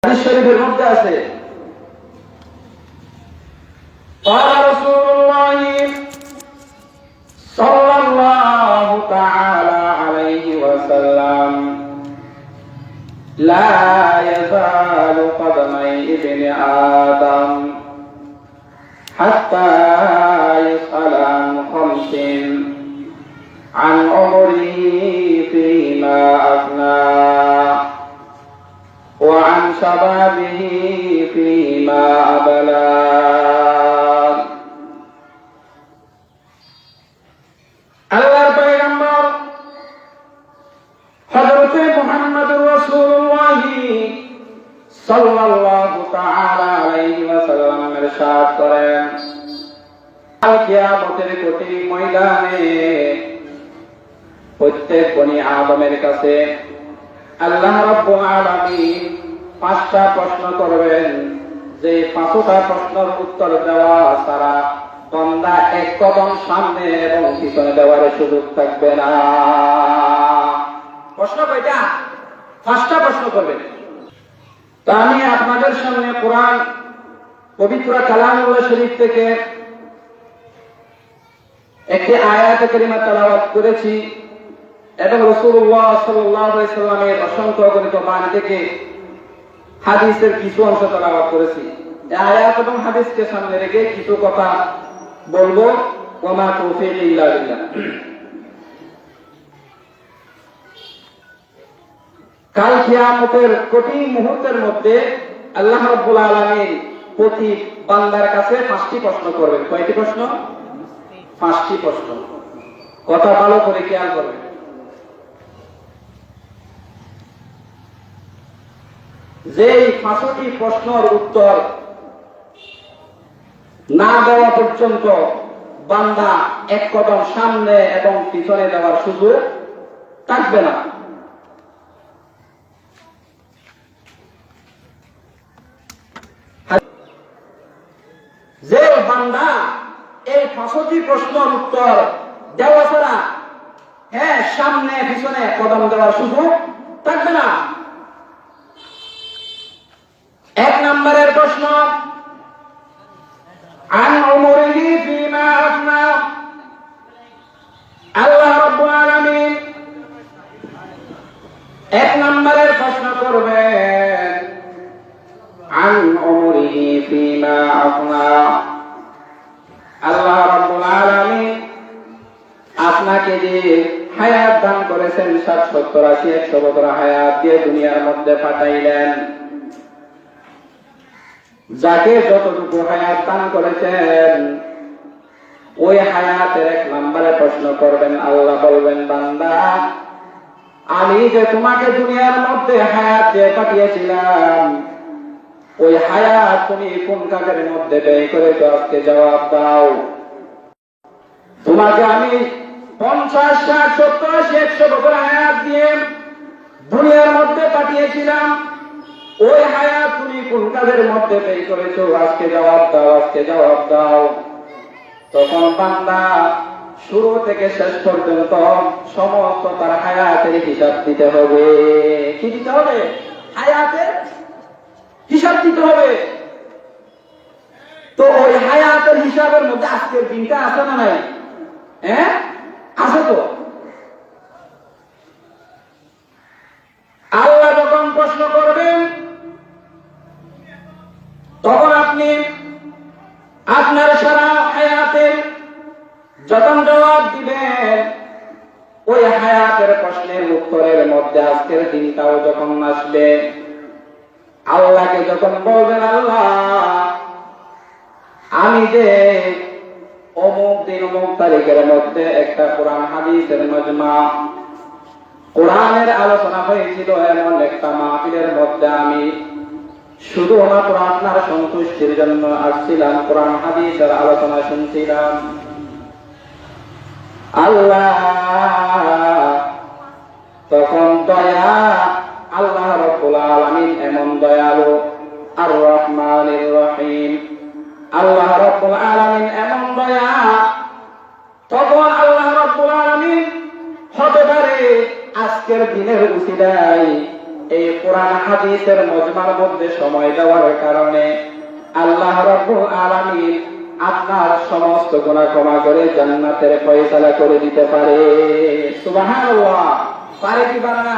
হাদিস শরীফের মধ্যে আছে قال رسول الله صلى الله تعالى عليه وسلم لا يزال قدمي ابن آدم حتى يسأل عن خمس عن عمره فيما أفناه وعن شبابه فيما أبلاه আল্লাহর পয়গম্বর হযরত মুহাম্মদুর রাসূলুল্লাহ সাল্লাল্লাহু তাআলা আলাইহি ওয়াসাল্লাম ইরশাদ করেন কাল কিয়ামতের কঠিন ময়দানে প্রত্যেক বনি আদমের কাছে আল্লাহ রাব্বুল আলামিন পাঁচটা প্রশ্ন করবেন, যে পাঁচটা প্রশ্নের উত্তর দেওয়া ছাড়া বান্দা এক কদম সামনে এবং পিছনে দেওয়ার সুযোগ থাকবে না। প্রশ্ন কয়টা? পাঁচটা প্রশ্ন করবেন। তা আমি আপনাদের সামনে কোরআন পবিত্র কালামুল্লাহ শরীফ থেকে একটি আয়াত কারিমা তেলাওয়াত করেছি এবং রাসূলুল্লাহ সাল্লাল্লাহু আলাইহি সাল্লামের অসংখ্য অগণিত বাণী থেকে হাদিসের কিছু অংশ তেলাওয়াত করেছি। এই আয়াত এবং হাদিসকে সামনে রেখে কিছু কথা বলবো। ওয়া তৌফিক ইল্লা বিল্লাহ। কাল কিয়ামতের কঠিন মুহূর্তের মধ্যে আল্লাহ রাব্বুল আলামিন প্রতি বান্দার কাছে পাঁচটি প্রশ্ন করবেন। কয়টি প্রশ্ন? পাঁচটি প্রশ্ন। কথা ভালো করে খেয়াল করবেন। যে পাঁচটি প্রশ্নের উত্তর না দেওয়া পর্যন্ত বান্দা এক কদম সামনে এবং পিছনে দেওয়ার সুযোগ থাকবে না। যে বান্দা এই পাঁচটি প্রশ্নের উত্তর দেওয়া ছাড়া সামনে পিছনে কদম দেওয়ার সুযোগ থাকবে না। এক নম্বরের প্রশ্ন আন উমরিহি ফিমা আফনা। আল্লাহ রাব্বুল আলামিন এক নম্বরের প্রশ্ন করবেন আন উমরিহি ফিমা আফনা। আল্লাহ রাব্বুল আলামিন আপনাকে যে হায়াত দান করেছেন 60 70 80 100 বছর হায়াত দিয়ে দুনিয়ার মধ্যে পাঠাইলেন, যাকে যতটুকু হায়াত দান করেছেন ওই হায়াতের এক নম্বরে প্রশ্ন করবেন। আল্লাহ বলবেন, বান্দা আমি যে তোমাকে দুনিয়ার মধ্যে হায়াত দিয়ে পাঠিয়েছিলাম ওই হায়াত তুমি কোন কাজের মধ্যে ব্যয় করেছো আজকে জবাব দাও। তোমাকে আমি 50 60 70 80 100 বছর হায়াত দিয়ে দুনিয়ার মধ্যে পাঠিয়েছিলাম, ওই হায়াত তুমি কোন কাজের মধ্যে ব্যয় করেছো আজকে জবাব দাও, আজকে জবাব দাও। তখন বান্দা শুরু থেকে শেষ পর্যন্ত সমস্ত তার হায়াতের হিসাব দিতে হবে। কি দিতে হবে? হায়াতের হিসাব দিতে হবে। তো ওই হায়াতের হিসাবের মধ্যে আজকের দিনটা আছে না নাই? আছে তো। আল্লাহ যখন প্রশ্ন করবেন তখন আপনি আপনার সারা হায়াতের যখন জবাব দিবেন ওই হায়াতের প্রশ্নের উত্তরের মধ্যে আজকের দিনটাও যখন আসবে, আল্লাহকে যখন বলবেন, আল্লাহ আমি যে অমুক দিন অমুক তারিখের মধ্যে একটা কোরআন হাদিসের মজমা কোরআনের আলোচনা হয়েছিল এমন একটা মাহফিলের মধ্যে আমি শুধুমাত্র আপনার সন্তুষ্টির জন্য আসছিলাম, কোরআন হাদিসের আলোচনা শুনছিলাম। আল্লাহ তখন দয়া, আল্লাহ রাব্বুল আলামিন এমন দয়ালু, আর রহমানির রহিম, আল্লাহ রাব্বুল আলামিন এমন দয়া, তখন আল্লাহ রাব্বুল আলামিন হতে পারে আজকের দিনের উসিলায় এই কোরআন হাদিসের মজমার মধ্যে সময় দেওয়ার কারণে আল্লাহ রাব্বুল আলামিন আপনার সমস্ত গুনাহ ক্ষমা করে জান্নাতের ফয়সালা করে দিতে পারে। সুবহানাল্লাহ। পারে কি পারে না?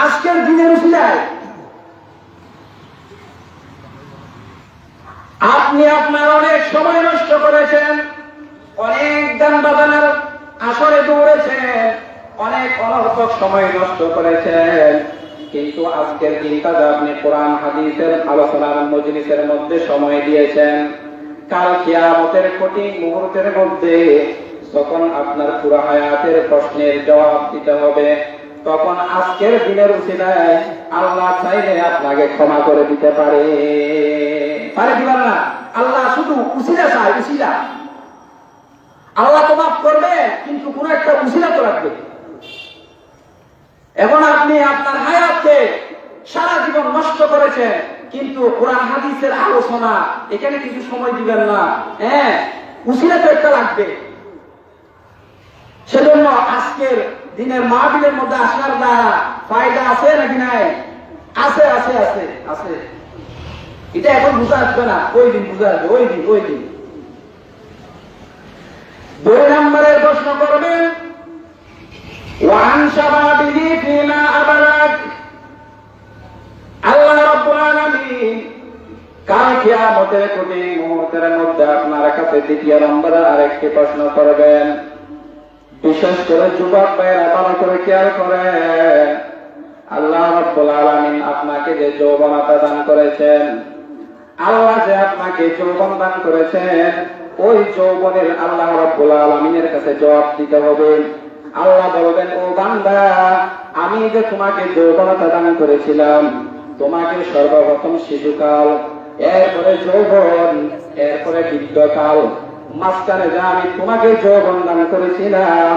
আজকের দিনের উসিলায় আপনি আপনার অনেক সময় নষ্ট করেছেন, অনেক গান বাজানোর আসরে দৌড়েছেন, অনেক অনর্থক সময় নষ্ট করেছেন, কিন্তু আজকের দিনটাতে আপনি কোরআন হাদিসের আলোচনার মজলিসের মধ্যে সময় দিয়েছেন। কাল কিয়ামতের কঠিন মুহূর্তের মধ্যে যখন আপনার পুরো হায়াতের প্রশ্নের জবাব দিতে হবে, তখন আজকের দিনের উসিলায় আল্লাহ চাইলে আপনাকে ক্ষমা করে দিতে পারে। পারে কি পারে না? আল্লাহ শুধু উসিলা চায়, উসিলা। আল্লাহ তো মাফ করবে, কিন্তু কোন একটা উসিলা তো রাখবে। এখন আপনি আপনার হায়াতকে সারা জীবন নষ্ট করেছেন, কিন্তু কোরআন হাদিসের আলোচনা এখানে কিছু সময় দিবেন না। হ্যাঁ, উসিলা তো একটা লাগবে। সেজন্য আজকের দিনের মাহফিলের মধ্যে আসার দ্বারা ফায়দা আছে নাকি নাই? আছে আছে আছে আছে। এটা এখন বুঝে আসবে না, ওই দিন বুঝে আসবে, ওই দিন ওই দিন। 2 নম্বরের প্রশ্ন করবেন, ওয়ান শাবাবিহি ফিমা আবালাগ। আল্লাহ রাব্বুল আলামিন কাল কিয়ামতের কঠিন মুহূর্তের মধ্যে আপনার কাছে 2 নম্বরের আরেকটি প্রশ্ন করবেন। বিশেষ করে যুবক ভাইয়েরা ভালো করে খেয়াল করেন। আল্লাহ রাব্বুল আলামিন আপনাকে যে যৌবনতা দান করেছেন, আল্লাহ যে আপনাকে যৌবন দান করেছেন, ওই যৌবনের আল্লাহ রাব্বুল আলামিনের কাছে জবাব দিতে হবে। আল্লাহ বলবেন, ও বান্দা, আমি যে তোমাকে যৌবনতা দান করেছিলাম, তোমাকে সর্বপ্রথম শিশুকাল, এরপরে যৌবন, এরপরে বৃদ্ধকাল, মাঝখানে যা আমি তোমাকে যৌবন দান করেছিলাম,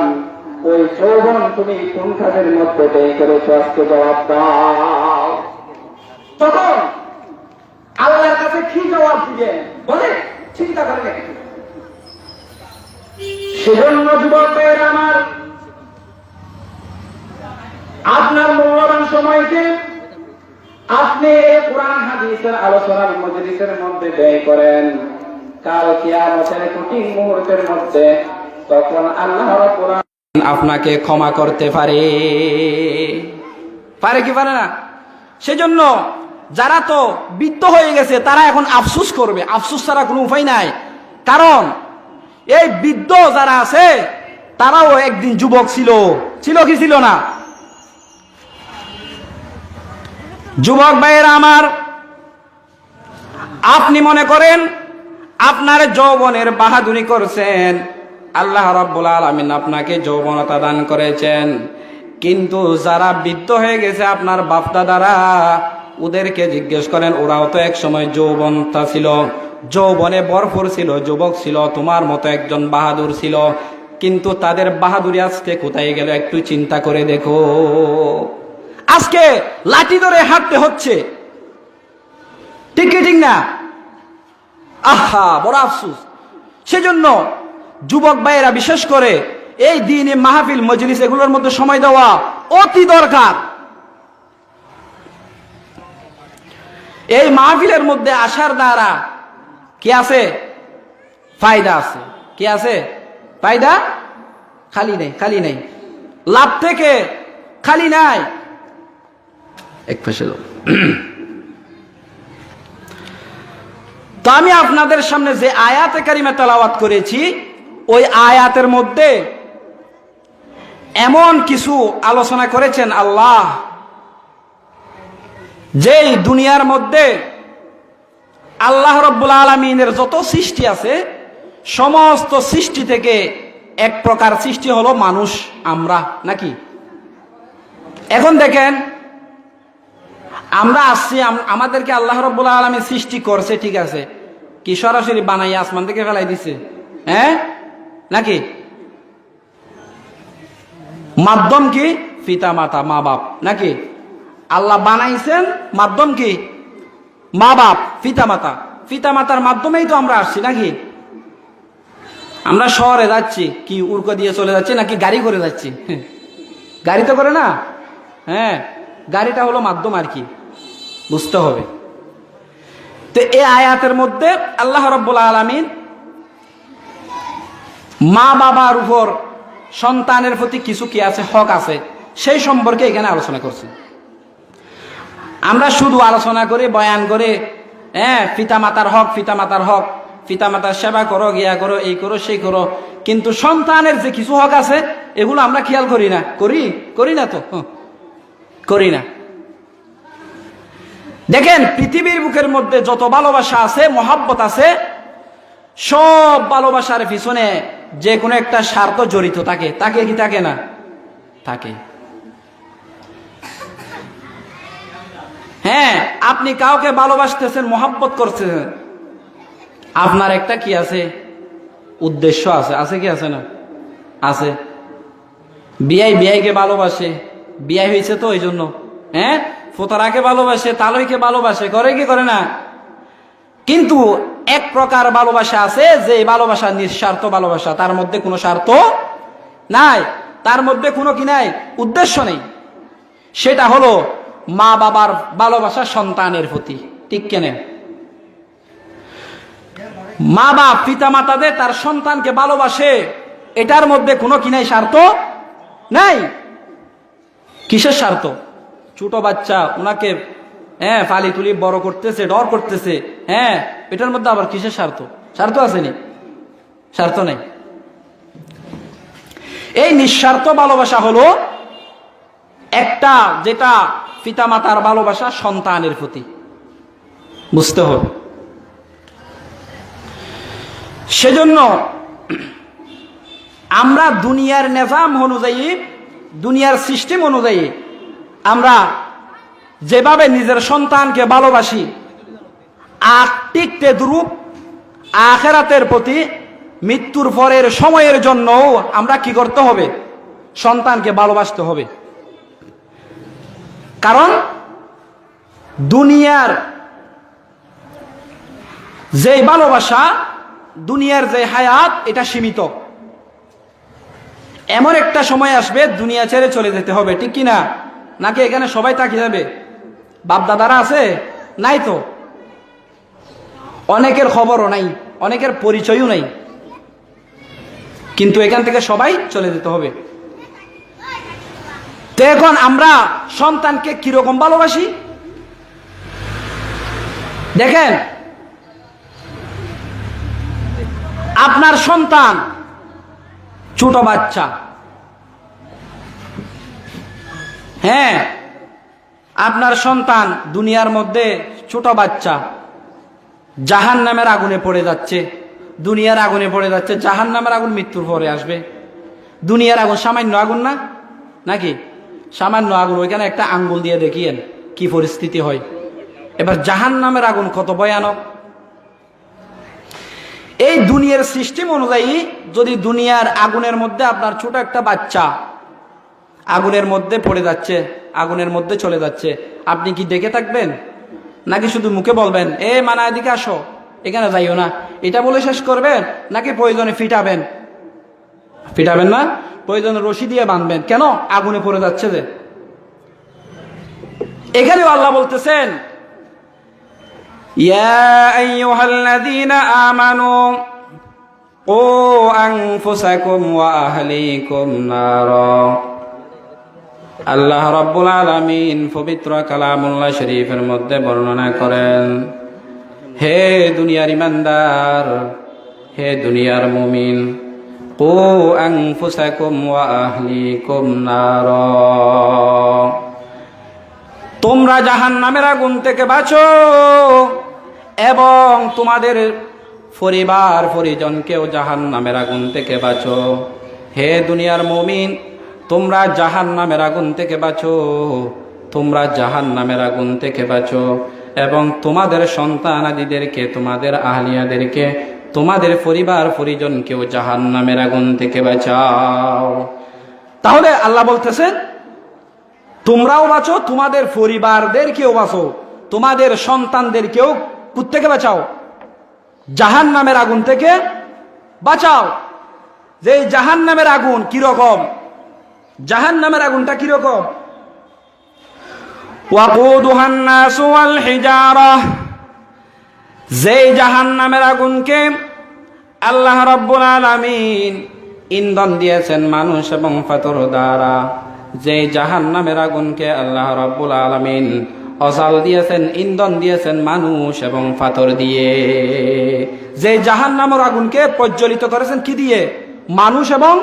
ওই যৌবন তুমি কোন কাজের মধ্যে ব্যয় করেছো? আজকে জবাব দাও। তখন আল্লাহর কাছে কি জবাব দিবেন বলে চিন্তা করেন। সেজন্য যুবক ভাইয়েরা আমার, আপনার মূল্যবান সময়কে আপনি এই কোরআন হাদিসের আলোচনার মজলিসের মধ্যে ব্যয় করেন। কাল কিয়ামতের কঠিন মুহূর্তের মধ্যে তখন আল্লাহ রাব্বুল আলামিন আপনাকে ক্ষমা করতে পারে। পারে কি পারে না? সেজন্য যারা তো বৃদ্ধ হয়ে গেছে তারা এখন আফসোস করবে, আফসোস ছাড়া কোনো উপায় নাই। কারণ এই বৃদ্ধ যারা আছে তারাও একদিন যুবক ছিল, ছিল কি ছিল না? যুবক ভাইয়েরা আমার, আপনি মনে করেন আপনার যৌবনের বাহাদুরি করছেন, আল্লাহ রাব্বুল আলামিন আপনাকে যৌবনতা দান করেছেন, কিন্তু যারা বৃদ্ধ হয়ে গেছে আপনার বাপ দাদারা, ওদেরকে জিজ্ঞেস করেন, ওরাও তো এক সময় যৌবনতা ছিল, যৌবনে ভরপুর ছিল, যুবক ছিল, তোমার মতো একজন বাহাদুর ছিল, কিন্তু তাদের বাহাদুরি আজকে কোথায় গেল? একটু চিন্তা করে দেখো। আজকে লাঠি ধরে হাঁটতে হচ্ছে, ঠিক কি ঠিক না? আহা, বড় আফসোস। সেজন্য যুবক ভাইয়েরা বিশেষ করে এই দিনে মাহফিল মজলিস এগুলোর মধ্যে সময় দেওয়া অতি দরকার। এই মাহফিলের মধ্যে আসার দ্বারা কি আছে? ফায়দা আছে। কি আছে? ফায়দা খালি নেই, খালি নেই। লাভ থেকে খালি নাই। এক পাশে তো আমি আপনাদের সামনে যে আয়াতে কারিমা তেলাওয়াত করেছি, ওই আয়াতের মধ্যে এমন কিছু আলোচনা করেছেন আল্লাহ, যেই দুনিয়ার মধ্যে আল্লাহ রাব্বুল আলামিনের যত সৃষ্টি আছে, সমস্ত সৃষ্টি থেকে এক প্রকার সৃষ্টি হলো মানুষ, আমরা, নাকি? এখন দেখেন, আমরা আসছি, আমাদেরকে আল্লাহ রাব্বুল আলামিন সৃষ্টি করছে, ঠিক আছে, কি সরাসরি বানাই আসমান থেকে ফেলাই দিছে? হ্যাঁ, নাকি? মাধ্যম কি? পিতা মাতা, মা বাপ, নাকি? আল্লাহ বানাইছেন, মাধ্যম কি? মা বাপ, পিতা মাতা। পিতা মাতার মাধ্যমেই তো আমরা আসছি, নাকি? আমরা শহরে যাচ্ছি কি উড়কো দিয়ে চলে যাচ্ছি, নাকি গাড়ি করে যাচ্ছি? গাড়ি তো করে না। হ্যাঁ, গাড়িটা হলো মাধ্যম আর কি, বুঝতে হবে। তো এই আয়াতের মধ্যে আল্লাহ রাব্বুল আলামিন মা বাবার উপর সন্তানের প্রতি কিছু কি আছে, হক আছে, সেই সম্পর্কে এখানে আলোচনা করছি। আমরা শুধু আলোচনা করে বয়ান করে পিতামাতার হক, পিতামাতার হক, পিতামাতার সেবা করো, গিয়া করো, এই করো, সেই করো, কিন্তু সন্তানের যে কিছু হক আছে এগুলো আমরা খেয়াল করি না। করি না তো, করি না। দেখেন পৃথিবীর বুকের মধ্যে যত ভালোবাসা আছে, মহাব্বত আছে, সব ভালোবাসার পিছনে যে কোনো একটা স্বার্থ জড়িত থাকে। থাকে কি থাকে না? থাকে। হ্যাঁ, আপনি কাউকে ভালোবাসতেছেন, মহাব্বত করতেছেন, আপনার একটা কি আছে, উদ্দেশ্য আছে। আছে কি আছে না? আছে। বিয়াইকে ভালোবাসে, বিয়াই হয়েছে তো ওই জন্য। হ্যাঁ, ফোতারাকে ভালোবাসে, তালইকে ভালোবাসে, করে কি করে না? কিন্তু এক প্রকার ভালোবাসা আছে যে ভালোবাসা নিঃস্বার্থ ভালোবাসা, তার মধ্যে কোনো স্বার্থ নাই, তার মধ্যে কোনো কি নাই, উদ্দেশ্য নেই। সেটা হলো মা বাবার ভালোবাসা সন্তানের প্রতি। ঠিক কেন? মা বাপ পিতা মাতাদের তার সন্তানকে ভালোবাসে, এটার মধ্যে কোনো কি নাই, স্বার্থ নাই। কিসের স্বার্থ? ছোট বাচ্চা ওনাকে ফালি তুলি বড় করতেছে, ডর করতেছে, এটার মধ্যে আবার কিসের স্বার্থ? স্বার্থ আসেনি? স্বার্থ নেই। এই নিঃস্বার্থ ভালোবাসা হলো একটা, যেটা পিতামাতার ভালোবাসা সন্তানের প্রতি, বুঝতে হবে। সেজন্য আমরা দুনিয়ার নিজাম অনুযায়ী, দুনিয়ার সিস্টেম অনুযায়ী আমরা যেভাবে নিজের সন্তানকে ভালোবাসি, ঠিক তেদ্রূপ আখিরাতের প্রতি মৃত্যুর পরের সময়ের জন্য আমরা কি করতে হবে? সন্তানকে ভালোবাসতে হবে। কারণ দুনিয়ার যে ভালোবাসা, দুনিয়ার যে হায়াত, এটা সীমিত। এমন একটা সময় আসবে দুনিয়া ছেড়ে চলে যেতে হবে, ঠিক কি না? নাকি এখানে সবাই তাকিয়ে যাবে? বাপ দাদারা আছে? নাই তো। অনেকের খবরও নাই, অনেকের পরিচয়ও নাই, কিন্তু এখান থেকে সবাই চলে যেতে হবে। তো এখন আমরা সন্তানকে কিরকম ভালোবাসি দেখেন। আপনার সন্তান ছোট বাচ্চা, আপনার সন্তান দুনিয়ার মধ্যে ছোট বাচ্চা, জাহান্নামের আগুনে পড়ে যাচ্ছে, দুনিয়ার আগুনে পড়ে যাচ্ছে। জাহান্নামের আগুন মৃত্যুর পরে আসবে। দুনিয়ার আগুন সামান্য আগুন না, নাকি? সামান্য আগুন, ওইখানে একটা আঙ্গুল দিয়ে দেখিয়েন কি পরিস্থিতি হয়। এবার জাহান্নামের আগুন কত ভয়ানক। এই দুনিয়ার সিস্টেম অনুযায়ী যদি দুনিয়ার আগুনের মধ্যে আপনার ছোট একটা বাচ্চা আগুনের মধ্যে পড়ে যাচ্ছে, আগুনের মধ্যে চলে যাচ্ছে, আপনি কি দেখে থাকবেন? নাকি শুধু মুখে বলবেন মানা এদিকে আসো, এখানে যাইও না, এটা বলে শেষ করবেন? নাকি প্রয়োজনে ফিটাবেন? ফিটাবেন না, প্রয়োজনে রশি দিয়ে বাঁধবেন। কেন? আগুনে পড়ে যাচ্ছে যে। এখানেও আল্লাহ বলতেছেন, ইয়া আইয়ুহাল্লাযীনা আমানু কু আনফুসাকুম ওয়া আহলিকুম নারা। আল্লাহ রাব্বুল আলামিন পবিত্র কালামুল্লাহ শরীফের মধ্যে বর্ণনা করেন, হে দুনিয়ার ইমানদার, হে দুনিয়ার মুমিন, কু আনফুসাকুম ওয়া আহলিকুম নারা, তোমরা জাহান্নামের আগুন থেকে বাঁচো এবং তোমাদের পরিবার পরিজনকেও জাহান্নামের আগুন থেকে বাঁচো। হে দুনিয়ার মুমিন, তোমরা জাহান্নামের আগুন থেকে বাঁচো, তোমরা জাহান্নামের আগুন থেকে বাঁচো এবং তোমাদের সন্তানাদিদেরকে, তোমাদের আহলিয়াদেরকে, তোমাদের পরিবার পরিজনকেও জাহান্নামের আগুন থেকে বাঁচাও। তাহলে আল্লাহ বলতেছেন তোমরাও বাঁচো, তোমাদের পরিবারদেরকেও বাঁচো, তোমাদের সন্তানদেরকেও থেকে বাঁচাও, জাহান্নামের আগুন থেকে বাঁচাও। যে জাহান্নামের আগুন কিরকম? জাহান্নামের আগুনটা কিরকম? ওয়াকুদুহান নাসু ওয়াল হিজারাহ, যেই জাহান্নামের আগুনকে আল্লাহ রাব্বুল আলামিন ইন্ধন দিয়েছেন মানুষ এবং পাথর দ্বারা। যেই জাহান্নামের আগুনকে আল্লাহ রাব্বুল আলামিন অসাল দিয়েছেন, ইন্ধন দিয়েছেন মানুষ এবং পাথর দিয়ে। যেই জাহান্নামের আগুনকে প্রজ্বলিত করেছেন কি দিয়ে? মানুষ এবং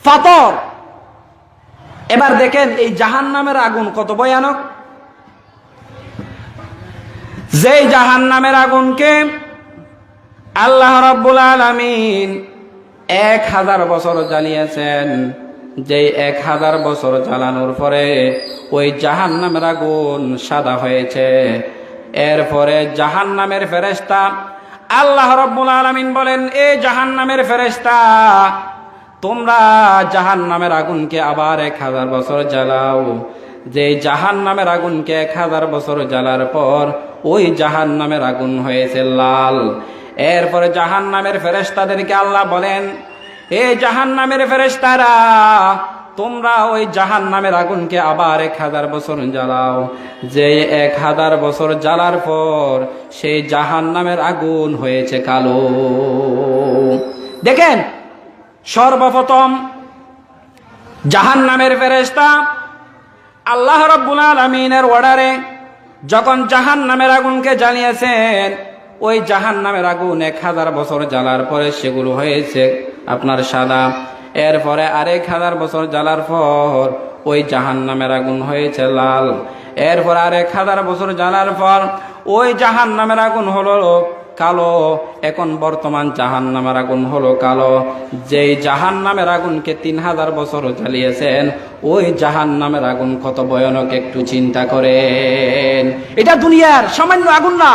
পাথর। এবার দেখেন এই জাহান্নামের আগুন কত ভয়ানক। যেই জাহান্নামের আগুনকে আল্লাহ রাব্বুল আলামিন 1000 বছর জ্বালিয়েছেন, যেই 1000 বছর জ্বালানোর পরে ওই জাহান্নামের আগুন সাদা হয়েছে। এরপরে জাহান্নামের ফেরেশতা আল্লাহ রাব্বুল আলামিন বলেন, এ জাহান্নামের ফেরেশতা, তোমরা জাহান্নামের আগুনকে আবার 1000 বছর জ্বালাও। যে জাহান্নামের আগুনকে 1000 বছর জ্বালার পর ওই জাহান্নামের আগুন হয়েছে লাল। এরপরে জাহান্নামের ফেরেশতাদেরকে আল্লাহ বলেন, এ জাহান্নামের ফেরেশতারা, তোমরা ওই জাহান্নামের আগুনকে আবার 1000 বছর জ্বালাও। যে 1000 বছর জ্বালার পর সেই জাহান্নামের আগুন হয়েছে কালো। দেখেন, সর্বপ্রথম জাহান্নামের ফেরেশতা আল্লাহ রাব্বুল আলামিনের অর্ডারে যখন জাহান্নামের আগুনকে জ্বালিয়েছেন, ওই জাহান্নামের আগুন 1000 বছর জ্বালার পরে সেগুলো হয়েছে আপনার সাদা। এরপরে 1000 বছর জ্বালার পর ওই জাহান্নামের আগুন হয়েছে লাল। এরপর 1000 বছর জ্বালার পর ওই জাহান্নামের আগুন হলো কালো। এখন বর্তমান জাহান্নামের আগুন হলো কালো। যেই জাহান্নামের আগুনকে 3000 বছর জ্বালিয়েছেন, ওই জাহান্নামের আগুন কত ভয়ানক একটু চিন্তা করেন। এটা দুনিয়ার সামান্য আগুন না,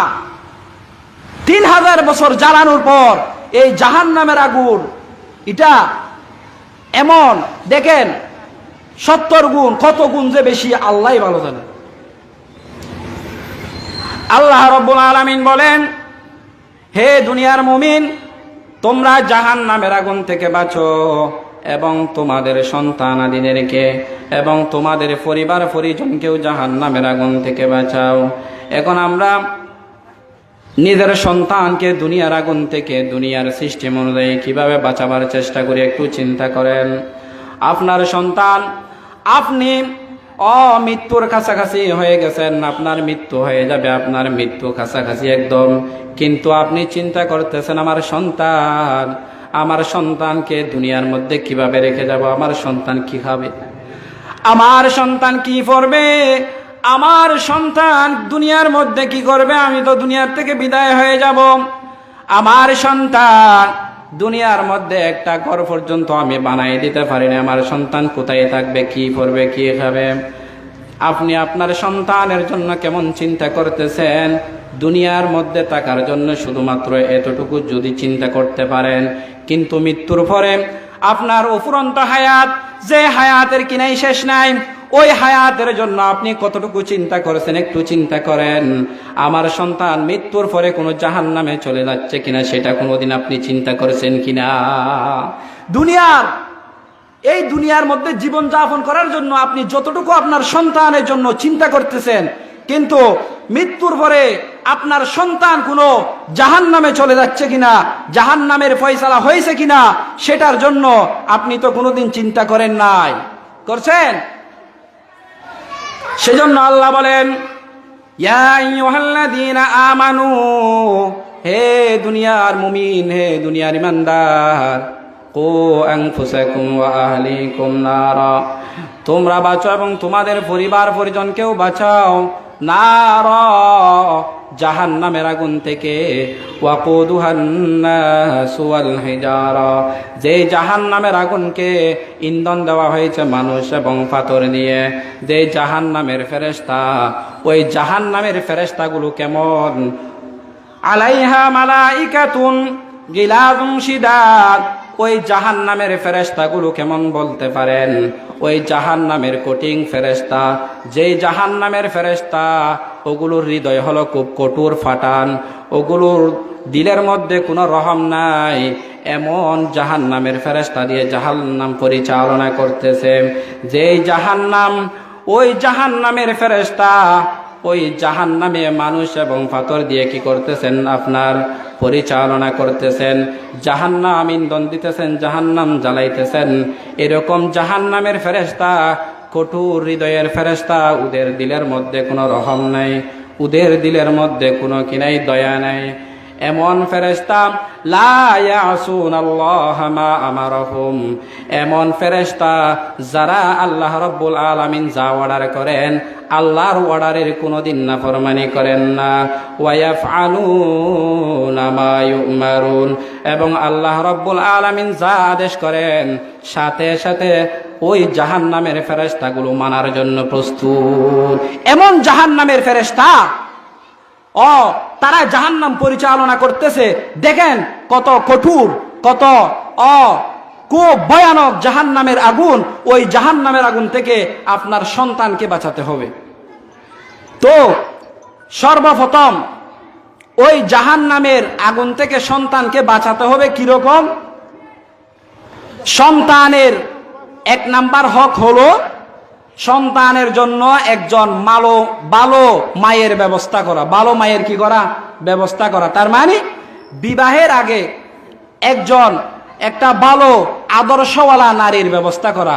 3000 বছর জ্বালানোর পর এই জাহান্নামের আগুন, এটা এমন দেখেন 70 গুণ, কত গুণ যে বেশি আল্লাহই ভালো জানে। আল্লাহ রাব্বুল আলামিন বলেন, হে দুনিয়ার মুমিন, তোমরা জাহান্নামের আগুন থেকে বাঁচো এবং তোমাদের সন্তানাদিদেরকে এবং তোমাদের পরিবার পরিজনকেও জাহান্নামের আগুন থেকে বাঁচাও। এখন আমরা নিজের সন্তানকে দুনিয়ার আগুন থেকে দুনিয়ার সিস্টেম অনুযায়ী কিভাবে বাঁচাবার চেষ্টা করি একটু চিন্তা করেন। আপনার সন্তান, আপনি মৃত্যুর কাছাকাছি হয়ে গেছেন, আপনার মৃত্যু হয়ে যাবে, আপনার মৃত্যু কাছাকাছি একদম, কিন্তু আপনি চিন্তা করতেছেন আমার সন্তানকে দুনিয়ার মধ্যে কিভাবে রেখে যাব, আমার সন্তান কি খাবে, আমার সন্তান কি পড়বে, আমার সন্তান দুনিয়ার মধ্যে কি করবে, আমি তো দুনিয়ার থেকে বিদায় হয়ে যাব, আমার সন্তান দুনিয়ার মধ্যে একটা ঘর পর্যন্ত আমি বানাই দিতে পারি না, আমার সন্তান কোথায় থাকবে, কি পড়বে, কি খাবে। আপনি আপনার সন্তানের জন্য কেমন চিন্তা করতেছেন? দুনিয়ার মধ্যে থাকার জন্য শুধুমাত্র এতটুকু যদি চিন্তা করতে পারেন, কিন্তু মৃত্যুর পরে আপনার অফুরন্ত হায়াত, যে হায়াতের কিনাই শেষ নাই, ওই হায়াতের জন্য আপনি কতটুকু চিন্তা করেছেন একটু চিন্তা করেন। আমার সন্তান মৃত্যুর পরে কোনো জাহান্নামে চলে যাচ্ছে কিনা সেটা কোনোদিন আপনি চিন্তা করেছেন কিনা? এই দুনিয়ার মধ্যে জীবন যাপন করার জন্য আপনি যতটুকু আপনার সন্তানের জন্য চিন্তা করতেছেন, কিন্তু মৃত্যুর পরে আপনার সন্তান কোনো জাহান্নামে চলে যাচ্ছে কিনা, জাহান্নামের ফয়সালা হয়েছে কিনা, সেটার জন্য আপনি তো কোনোদিন চিন্তা করেন নাই, করছেন? সেজন্য আল্লাহ বলেন, ইয়া আইয়ুহাল্লাযীনা আমানু, হে দুনিয়ার মুমিন, হে দুনিয়ার ইমানদার, কু আনফুসাকুম ওয়া আহলিকুম নারা, তোমরা বাঁচো এবং তোমাদের পরিবার পরিজনকেও বাঁচাও নারা, জাহান্নামের আগুন থেকে। ওয়াকুদুহান নাসু ওয়াল হিজারা, যে জাহান্নামের আগুনকে ইন্ধন দেওয়া হয়েছে মানুষ এবং পাথর দিয়ে। যে জাহান্নামের ফেরেশতা, ওই জাহান্নামের ফেরেশতাগুলো কেমন? আলাইহা মালাইকাতুন গিলাযুন শিদাদ, ওই জাহান্নামের ফেরেশতাগুলো কেমন বলতে পারেন? ওই জাহান্নামের কঠিন ফেরেশতা, যেই জাহান্নামের ফেরেশতা, ওগুলোর হৃদয় হলো খুব কঠোর ফাটান, ওগুলোর দিলের মধ্যে কোনো রহম নাই, এমন জাহান্নামের ফেরেশতা দিয়ে জাহান্নাম পরিচালনা করতেছে। যেই জাহান্নাম, ওই জাহান্নামের ফেরেশতা ওই জাহান্নামে মানুষ এবং পাথর দিয়ে কি করতেছেন, আপনার পরিচালনা করতেছেন, জাহান্নাম ইন্ধন দিতেছেন, জাহান্নাম জ্বালাইতেছেন। এরকম জাহান্নামের ফেরেশতা কঠোর হৃদয়ের ফেরেশতা, ওদের দিলের মধ্যে কোনো রহম নাই, ওদের দিলের মধ্যে কোনো কি নাই, দয়া নাই। এমন ফেরেশতা লা ইয়াসুনাল্লাহ মা আমারহুম, এমন ফেরেশতা যারা আল্লাহ রাব্বুল আলামিন যা অর্ডার করেন আল্লাহর অর্ডারের কোনোদিন নাফরমানি করেন না। ওয়া ইয়াফআলুনা মা ইউমারুন, এবং আল্লাহ রাব্বুল আলামিন যা আদেশ করেন সাথে সাথে ওই জাহান্নামের ফেরেশতাগুলো মানার জন্য প্রস্তুত। এমন জাহান্নামের ফেরেশতা তারা জাহান্নাম পরিচালনা করতেছে। দেখেন কত কঠোর, কত খুব ভয়ানক জাহান্নামের আগুন। ওই জাহান্নামের আগুন থেকে আপনার সন্তানকে বাঁচাতে হবে। তো সর্বপ্রথম ওই জাহান্নামের আগুন থেকে সন্তানকে বাঁচাতে হবে কিরকম? সন্তানের এক নাম্বার হক হলো সন্তানের জন্য একজন ভালো মায়ের ব্যবস্থা করা। ভালো মায়ের কি করা? ব্যবস্থা করা। তার মানে বিবাহের আগে একটা ভালো আদর্শওয়ালা নারীর ব্যবস্থা করা।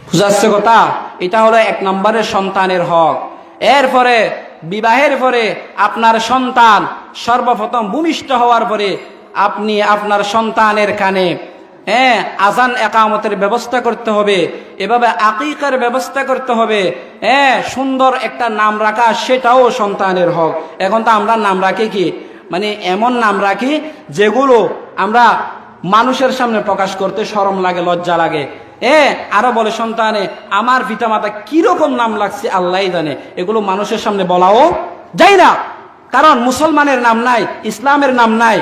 বুঝাচ্ছে কথা? এটা হলো এক নম্বরের সন্তানের হক। এরপরে বিবাহের পরে আপনার সন্তান সর্বপ্রথম ভূমিষ্ঠ হওয়ার পরে আপনি আপনার সন্তানের কানে আজান একামতের ব্যবস্থা করতে হবে, এভাবে আকিকার ব্যবস্থা করতে হবে। সুন্দর একটা নাম রাখা, সেটাও সন্তানের হক। এখন তো আমরা নাম রাখি কি, মানে এমন নাম রাখি যেগুলো আমরা মানুষের সামনে প্রকাশ করতে শরম লাগে, লজ্জা লাগে। আরো বলে সন্তানে আমার পিতামাতা কিরকম নাম লাগছে আল্লাহই জানে, এগুলো মানুষের সামনে বলাও যায় না, কারণ মুসলমানের নাম নাই, ইসলামের নাম নাই।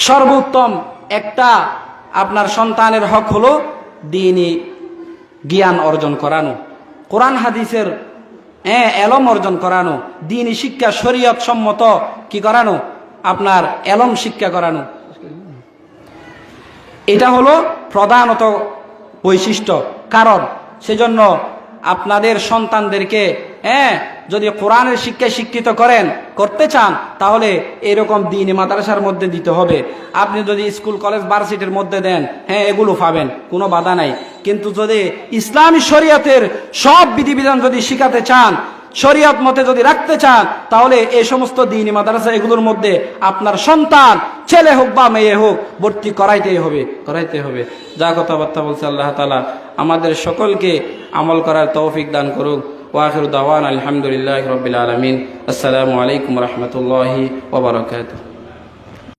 সর্বোত্তম একটা আপনার সন্তানের হক হলো দ্বীনি জ্ঞান অর্জন করানো, কোরআন হাদিসের এলম অর্জন করানো, দ্বীনি শিক্ষা শরীয়ত সম্মত কি করানো, আপনার এলম শিক্ষা করানো। এটা হলো প্রধানত বৈশিষ্ট্য। কারণ সেজন্য আপনাদের সন্তানদেরকে যদি কোরআনের শিক্ষায় শিক্ষিত করতে চান, তাহলে এরকম দ্বীনি মাদ্রাসার মধ্যে দিতে হবে। আপনি যদি স্কুল কলেজ ভার্সিটির মধ্যে দেন, এগুলো পাবেন, কোনো বাধা নাই। কিন্তু যদি ইসলামী শরীয়তের সব বিধিবিধান যদি শিখাতে চান, শরীয়ত মতে যদি রাখতে চান, তাহলে এই সমস্ত দ্বীনি মাদ্রাসা এগুলোর মধ্যে আপনার সন্তান ছেলে হোক বা মেয়ে হোক ভর্তি করাইতেই হবে। যা কথাবার্তা বলছে আল্লাহ তাআলা আমাদের সকলকে আমল করার তৌফিক দান করুক। ওয়া আখিরু দাওয়ানা আলহামদুলিল্লাহি রাব্বিল আলামিন। আসসালামু আলাইকুম ওয়া রাহমাতুল্লাহি ওয়া বারাকাতুহু।